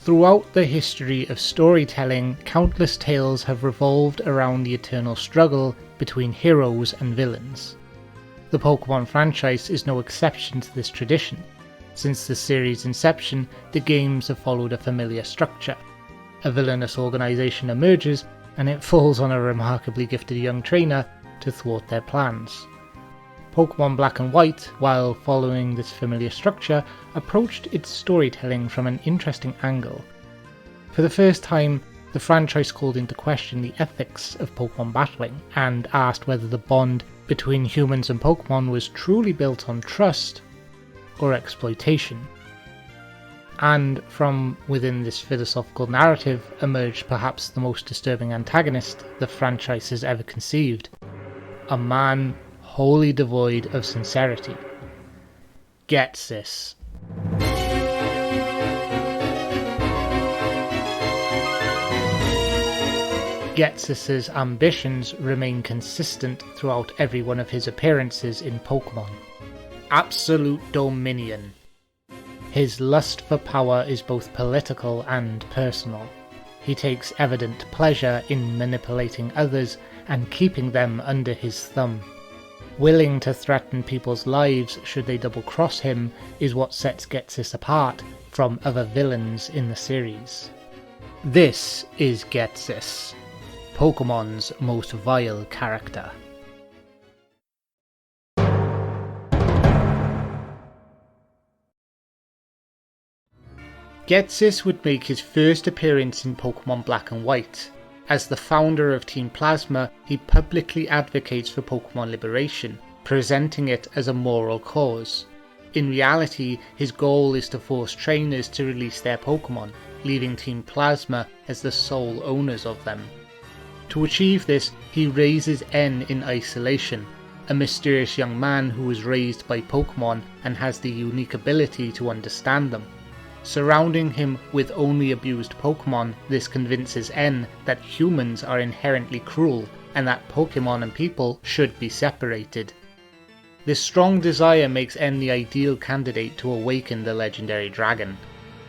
Throughout the history of storytelling, countless tales have revolved around the eternal struggle between heroes and villains. The Pokemon franchise is no exception to this tradition. Since the series' inception, the games have followed a familiar structure. A villainous organisation emerges, and it falls on a remarkably gifted young trainer to thwart their plans. Pokemon Black and White, while following this familiar structure, approached its storytelling from an interesting angle. For the first time, the franchise called into question the ethics of Pokemon battling, and asked whether the bond between humans and Pokemon was truly built on trust or exploitation. And from within this philosophical narrative emerged perhaps the most disturbing antagonist the franchise has ever conceived. A man wholly devoid of sincerity. Ghetsis. Ghetsis' ambitions remain consistent throughout every one of his appearances in Pokemon. Absolute dominion. His lust for power is both political and personal. He takes evident pleasure in manipulating others and keeping them under his thumb. Willing to threaten people's lives should they double-cross him is what sets Ghetsis apart from other villains in the series. This is Ghetsis, Pokemon's most vile character. Ghetsis would make his first appearance in Pokemon Black and White. As the founder of Team Plasma, he publicly advocates for Pokemon liberation, presenting it as a moral cause. In reality, his goal is to force trainers to release their Pokemon, leaving Team Plasma as the sole owners of them. To achieve this, he raises N in isolation, a mysterious young man who was raised by Pokemon and has the unique ability to understand them. Surrounding him with only abused Pokemon, this convinces N that humans are inherently cruel and that Pokemon and people should be separated. This strong desire makes N the ideal candidate to awaken the legendary dragon.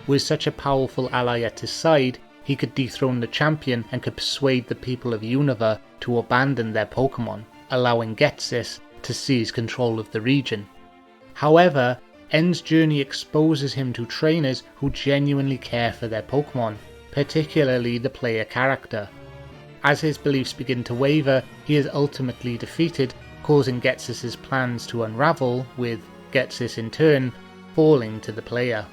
With such a powerful ally at his side, he could dethrone the champion and could persuade the people of Unova to abandon their Pokemon, allowing Ghetsis to seize control of the region. However, N's journey exposes him to trainers who genuinely care for their Pokemon, particularly the player character. As his beliefs begin to waver, he is ultimately defeated, causing Ghetsis' plans to unravel, with Ghetsis in turn falling to the player.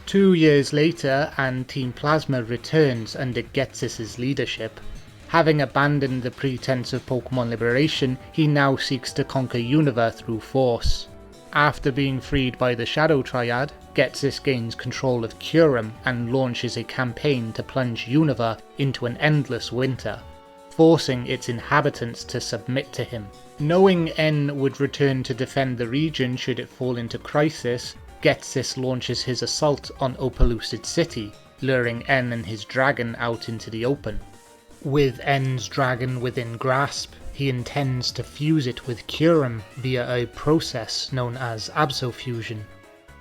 2 years later, and Team Plasma returns under Ghetsis' leadership. Having abandoned the pretense of Pokemon liberation, he now seeks to conquer Unova through force. After being freed by the Shadow Triad, Ghetsis gains control of Kyurem and launches a campaign to plunge Unova into an endless winter, forcing its inhabitants to submit to him. Knowing N would return to defend the region should it fall into crisis, Ghetsis launches his assault on Opelucid City, luring N and his dragon out into the open. With N's dragon within grasp, he intends to fuse it with Kyurem via a process known as Absolution,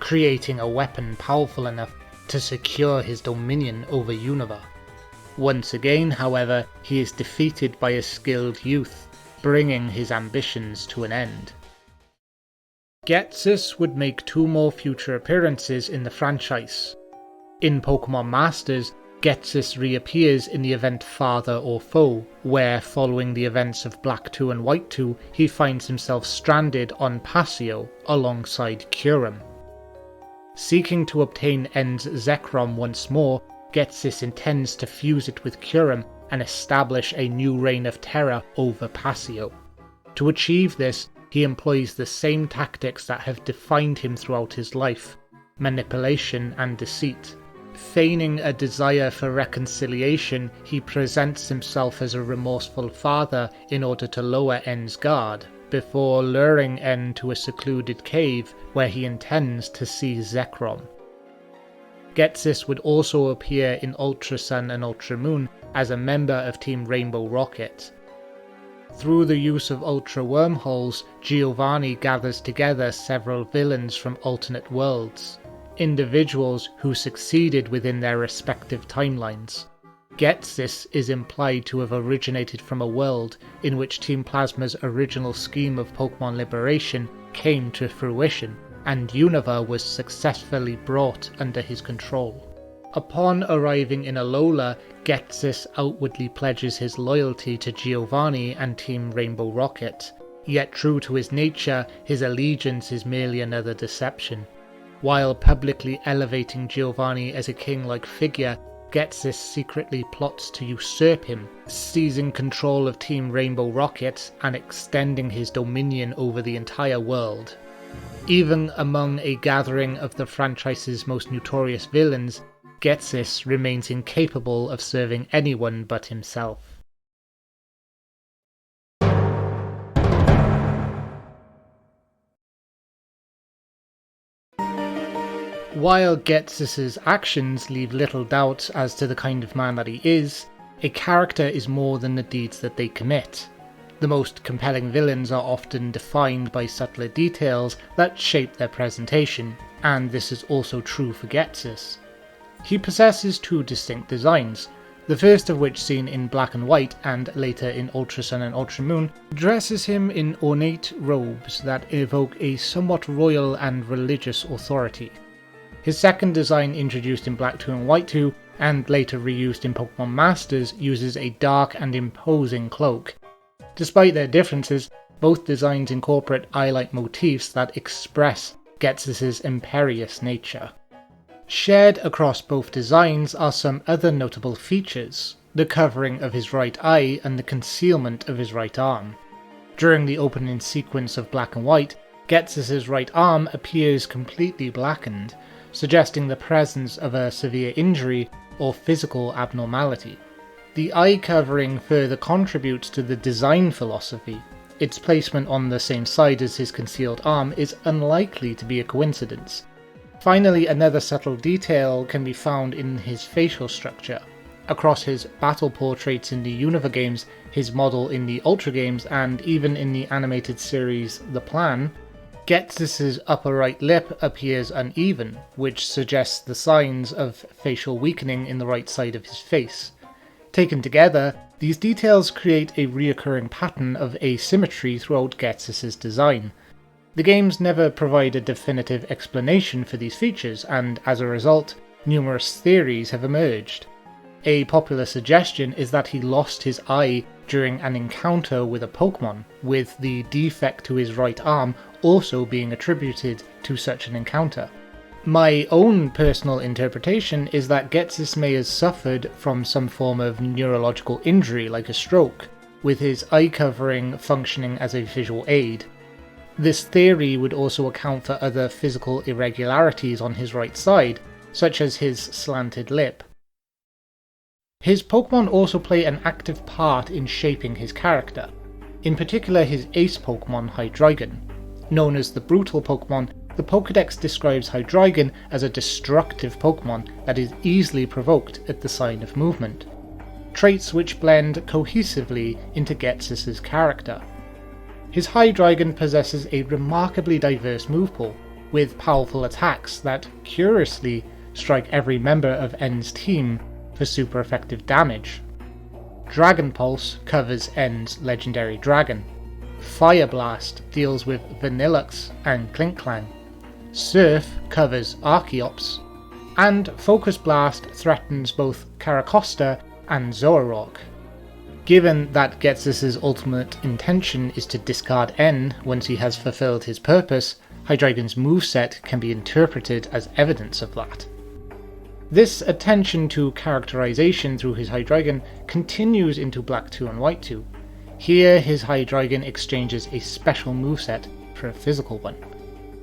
creating a weapon powerful enough to secure his dominion over Unova. Once again, however, he is defeated by a skilled youth, bringing his ambitions to an end. Ghetsis would make 2 more future appearances in the franchise. In Pokemon Masters, Ghetsis reappears in the event Father or Foe, where following the events of Black 2 and White 2, he finds himself stranded on Pasio alongside Kyurem. Seeking to obtain N's Zekrom once more, Ghetsis intends to fuse it with Kyurem and establish a new reign of terror over Pasio. To achieve this, he employs the same tactics that have defined him throughout his life: manipulation and deceit. Feigning a desire for reconciliation, he presents himself as a remorseful father in order to lower N's guard, before luring N to a secluded cave where he intends to seize Zekrom. Ghetsis would also appear in Ultra Sun and Ultra Moon as a member of Team Rainbow Rocket. Through the use of Ultra Wormholes, Giovanni gathers together several villains from alternate worlds. individuals who succeeded within their respective timelines. Ghetsis is implied to have originated from a world in which Team Plasma's original scheme of Pokemon liberation came to fruition, and Unova was successfully brought under his control. Upon arriving in Alola, Ghetsis outwardly pledges his loyalty to Giovanni and Team Rainbow Rocket, yet true to his nature, his allegiance is merely another deception. While publicly elevating Giovanni as a king-like figure, Ghetsis secretly plots to usurp him, seizing control of Team Rainbow Rocket and extending his dominion over the entire world. Even among a gathering of the franchise's most notorious villains, Ghetsis remains incapable of serving anyone but himself. While Ghetsis' actions leave little doubt as to the kind of man that he is, a character is more than the deeds that they commit. The most compelling villains are often defined by subtler details that shape their presentation, and this is also true for Ghetsis. He possesses two distinct designs, the first of which, seen in Black and White and later in Ultra Sun and Ultra Moon, dresses him in ornate robes that evoke a somewhat royal and religious authority. His second design, introduced in Black 2 and White 2, and later reused in Pokemon Masters, uses a dark and imposing cloak. Despite their differences, both designs incorporate eye-like motifs that express Ghetsis' imperious nature. Shared across both designs are some other notable features, the covering of his right eye and the concealment of his right arm. During the opening sequence of Black and White, Ghetsis' right arm appears completely blackened, suggesting the presence of a severe injury or physical abnormality. The eye covering further contributes to the design philosophy. Its placement on the same side as his concealed arm is unlikely to be a coincidence. Finally, another subtle detail can be found in his facial structure. Across his battle portraits in the Unova games, his model in the Ultra games, and even in the animated series The Plan, Ghetsis' upper right lip appears uneven, which suggests the signs of facial weakening in the right side of his face. Taken together, these details create a reoccurring pattern of asymmetry throughout Ghetsis' design. The games never provide a definitive explanation for these features, and as a result, numerous theories have emerged. A popular suggestion is that he lost his eye during an encounter with a Pokemon, with the defect to his right arm also being attributed to such an encounter. My own personal interpretation is that Ghetsis may have suffered from some form of neurological injury like a stroke, with his eye covering functioning as a visual aid. This theory would also account for other physical irregularities on his right side, such as his slanted lip. His Pokemon also play an active part in shaping his character, in particular his ace Pokemon Hydreigon. Known as the Brutal Pokemon, the Pokédex describes Hydreigon as a destructive Pokemon that is easily provoked at the sign of movement, traits which blend cohesively into Ghetsis' character. His Hydreigon possesses a remarkably diverse move pool, with powerful attacks that curiously strike every member of N's team for super effective damage. Dragon Pulse covers N's legendary dragon. Fire Blast deals with Vanillux and Klinklang. Surf covers Archeops, and Focus Blast threatens both Caracosta and Zoroark. Given that Ghetsis' ultimate intention is to discard N once he has fulfilled his purpose, Hydreigon's moveset can be interpreted as evidence of that. This attention to characterization through his Hydreigon continues into Black 2 and White 2. Here his Hydreigon exchanges a special moveset for a physical one.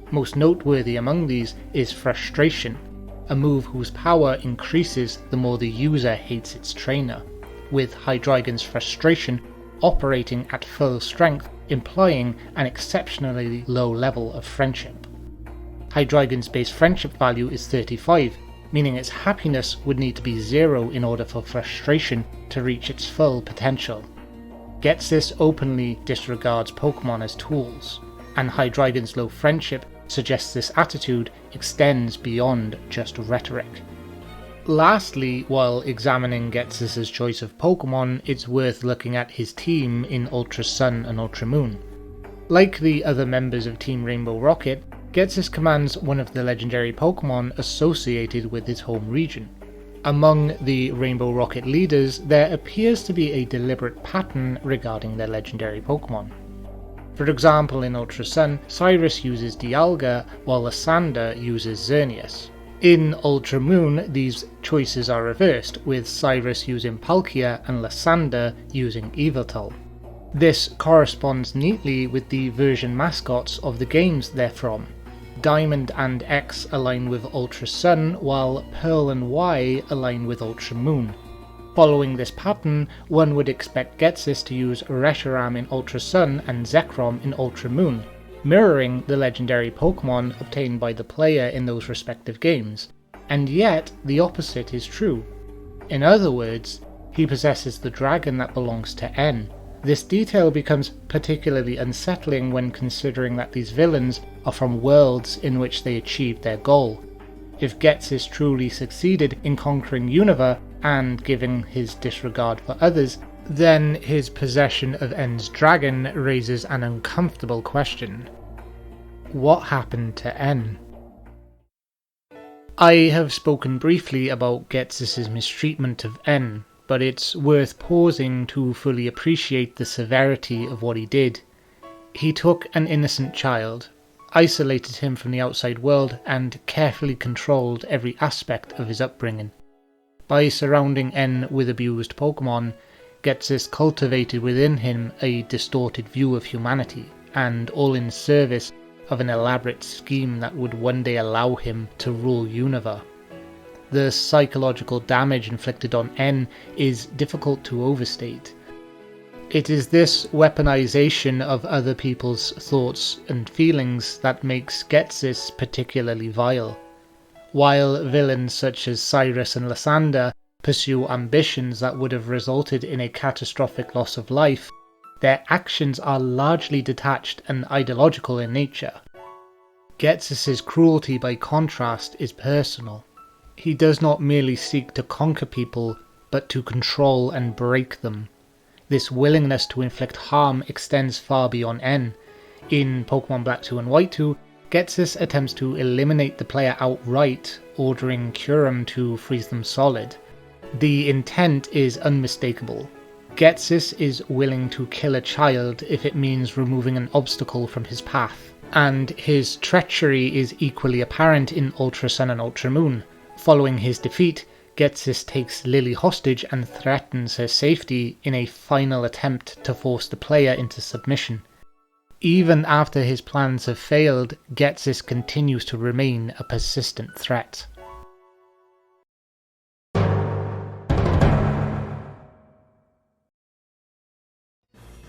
Most noteworthy among these is Frustration, a move whose power increases the more the user hates its trainer, with Hydreigon's Frustration operating at full strength, implying an exceptionally low level of friendship. Hydreigon's base friendship value is 35, meaning its happiness would need to be 0 in order for Frustration to reach its full potential. Ghetsis openly disregards Pokemon as tools, and Hydreigon's low friendship suggests this attitude extends beyond just rhetoric. Lastly, while examining Ghetsis' choice of Pokemon, it's worth looking at his team in Ultra Sun and Ultra Moon. Like the other members of Team Rainbow Rocket, Ghetsis commands one of the legendary Pokemon associated with his home region. Among the Rainbow Rocket leaders, there appears to be a deliberate pattern regarding their legendary Pokemon. For example, in Ultra Sun, Cyrus uses Dialga, while Lysander uses Xerneas. In Ultra Moon, these choices are reversed, with Cyrus using Palkia and Lysander using Yveltal. This corresponds neatly with the version mascots of the games they're from. Diamond and X align with Ultra Sun, while Pearl and Y align with Ultra Moon. Following this pattern, one would expect Ghetsis to use Reshiram in Ultra Sun and Zekrom in Ultra Moon, mirroring the legendary Pokemon obtained by the player in those respective games, and yet the opposite is true. In other words, he possesses the dragon that belongs to N. This detail becomes particularly unsettling when considering that these villains are from worlds in which they achieved their goal. If Ghetsis truly succeeded in conquering Unova and giving his disregard for others, then his possession of N's dragon raises an uncomfortable question. What happened to N? I have spoken briefly about Ghetsis' mistreatment of N, but it's worth pausing to fully appreciate the severity of what he did. He took an innocent child, isolated him from the outside world, and carefully controlled every aspect of his upbringing. By surrounding N with abused Pokemon, Ghetsis cultivated within him a distorted view of humanity, and all in service of an elaborate scheme that would one day allow him to rule Unova. The psychological damage inflicted on N is difficult to overstate. It is this weaponization of other people's thoughts and feelings that makes Ghetsis particularly vile. While villains such as Cyrus and Lysander pursue ambitions that would have resulted in a catastrophic loss of life, their actions are largely detached and ideological in nature. Ghetsis' cruelty, by contrast, is personal. He does not merely seek to conquer people, but to control and break them. This willingness to inflict harm extends far beyond N. In Pokemon Black 2 and White 2, Ghetsis attempts to eliminate the player outright, ordering Kyurem to freeze them solid. The intent is unmistakable. Ghetsis is willing to kill a child if it means removing an obstacle from his path, and his treachery is equally apparent in Ultra Sun and Ultra Moon. Following his defeat, Ghetsis takes Lily hostage and threatens her safety in a final attempt to force the player into submission. Even after his plans have failed, Ghetsis continues to remain a persistent threat.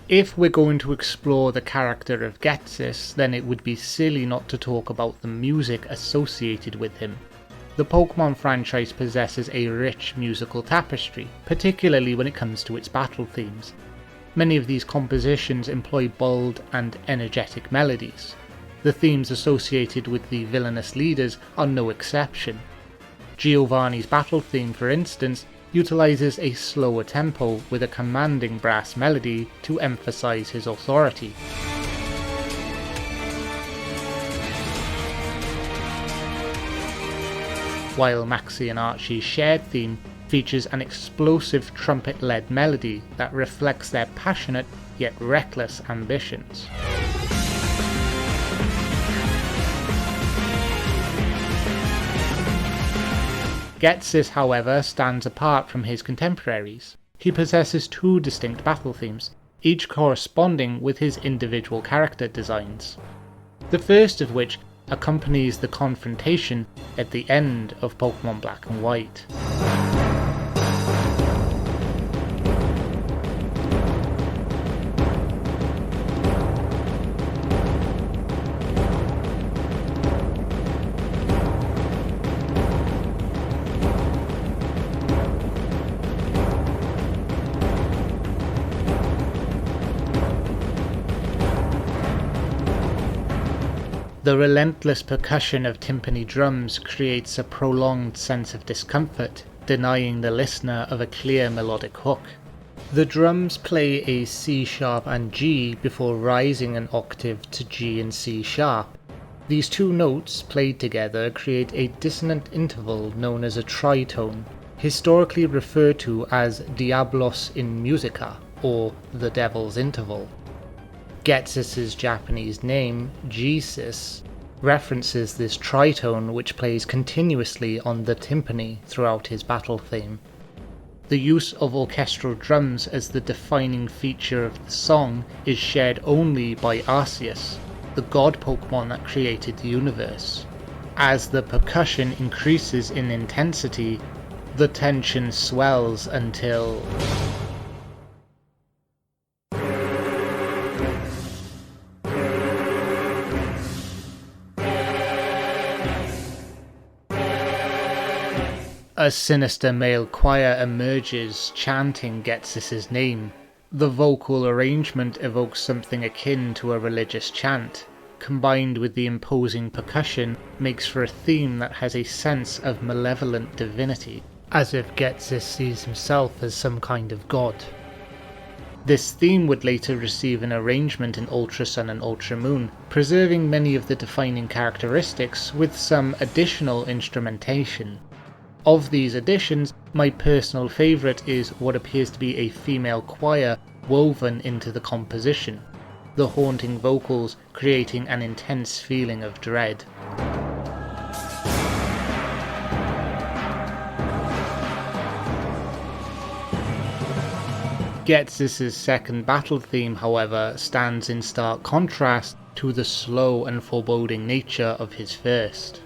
If we're going to explore the character of Ghetsis, then it would be silly not to talk about the music associated with him. The Pokemon franchise possesses a rich musical tapestry, particularly when it comes to its battle themes. Many of these compositions employ bold and energetic melodies. The themes associated with the villainous leaders are no exception. Giovanni's battle theme, for instance, utilizes a slower tempo with a commanding brass melody to emphasize his authority. While Maxie and Archie's shared theme features an explosive trumpet-led melody that reflects their passionate yet reckless ambitions. Ghetsis, however, stands apart from his contemporaries. He possesses two distinct battle themes, each corresponding with his individual character designs. The first of which accompanies the confrontation at the end of Pokemon Black and White. The relentless percussion of timpani drums creates a prolonged sense of discomfort, denying the listener of a clear melodic hook. The drums play a C sharp and G before rising an octave to G and C sharp. These two notes played together create a dissonant interval known as a tritone, historically referred to as Diablos in Musica, or the Devil's Interval. Ghetsis' Japanese name, Ghetsis, references this tritone which plays continuously on the timpani throughout his battle theme. The use of orchestral drums as the defining feature of the song is shared only by Arceus, the god Pokemon that created the universe. As the percussion increases in intensity, the tension swells until... a sinister male choir emerges, chanting Ghetsis' name. The vocal arrangement evokes something akin to a religious chant, combined with the imposing percussion makes for a theme that has a sense of malevolent divinity, as if Ghetsis sees himself as some kind of god. This theme would later receive an arrangement in Ultra Sun and Ultra Moon, preserving many of the defining characteristics with some additional instrumentation. Of these additions, my personal favourite is what appears to be a female choir woven into the composition, the haunting vocals creating an intense feeling of dread. Ghetsis' second battle theme, however, stands in stark contrast to the slow and foreboding nature of his first.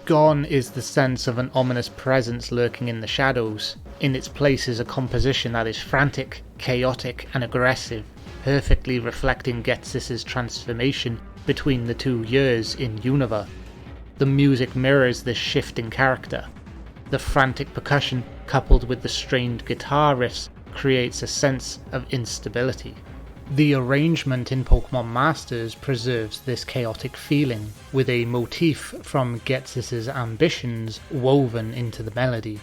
Gone is the sense of an ominous presence lurking in the shadows. In its place is a composition that is frantic, chaotic and aggressive, perfectly reflecting Ghetsis' transformation between the 2 years in Unova. The music mirrors this shift in character. The frantic percussion coupled with the strained guitar riffs creates a sense of instability. The arrangement in Pokemon Masters preserves this chaotic feeling, with a motif from Ghetsis' Ambitions woven into the melody.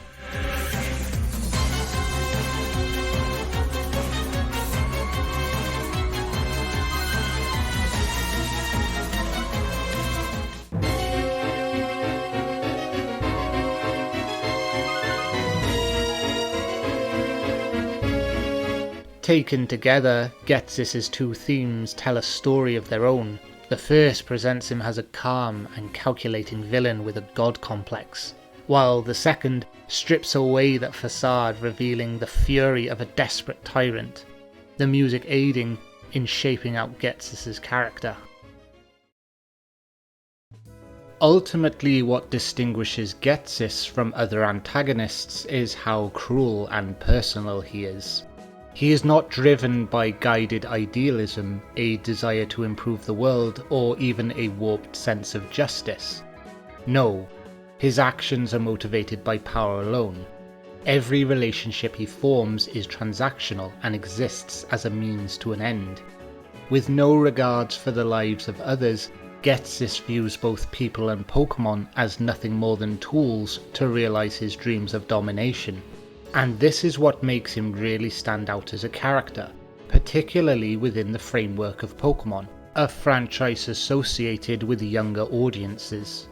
Taken together, Ghetsis' 2 themes tell a story of their own. The first presents him as a calm and calculating villain with a god complex, while the second strips away that facade, revealing the fury of a desperate tyrant, the music aiding in shaping out Ghetsis' character. Ultimately, what distinguishes Ghetsis from other antagonists is how cruel and personal he is. He is not driven by guided idealism, a desire to improve the world, or even a warped sense of justice. No, his actions are motivated by power alone. Every relationship he forms is transactional and exists as a means to an end. With no regards for the lives of others, Ghetsis views both people and Pokemon as nothing more than tools to realise his dreams of domination. And this is what makes him really stand out as a character, particularly within the framework of Pokemon, a franchise associated with younger audiences.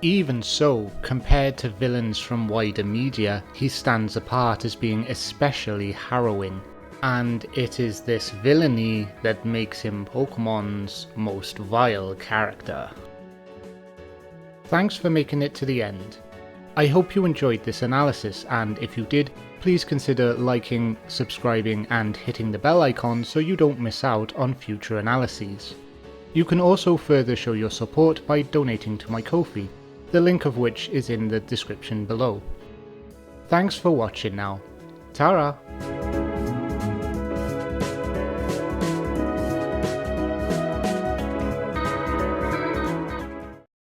Even so, compared to villains from wider media, he stands apart as being especially harrowing, and it is this villainy that makes him Pokemon's most vile character. Thanks for making it to the end. I hope you enjoyed this analysis, and if you did, please consider liking, subscribing and hitting the bell icon so you don't miss out on future analyses. You can also further show your support by donating to my Ko-fi, the link of which is in the description below. Thanks for watching now. Ta-ra!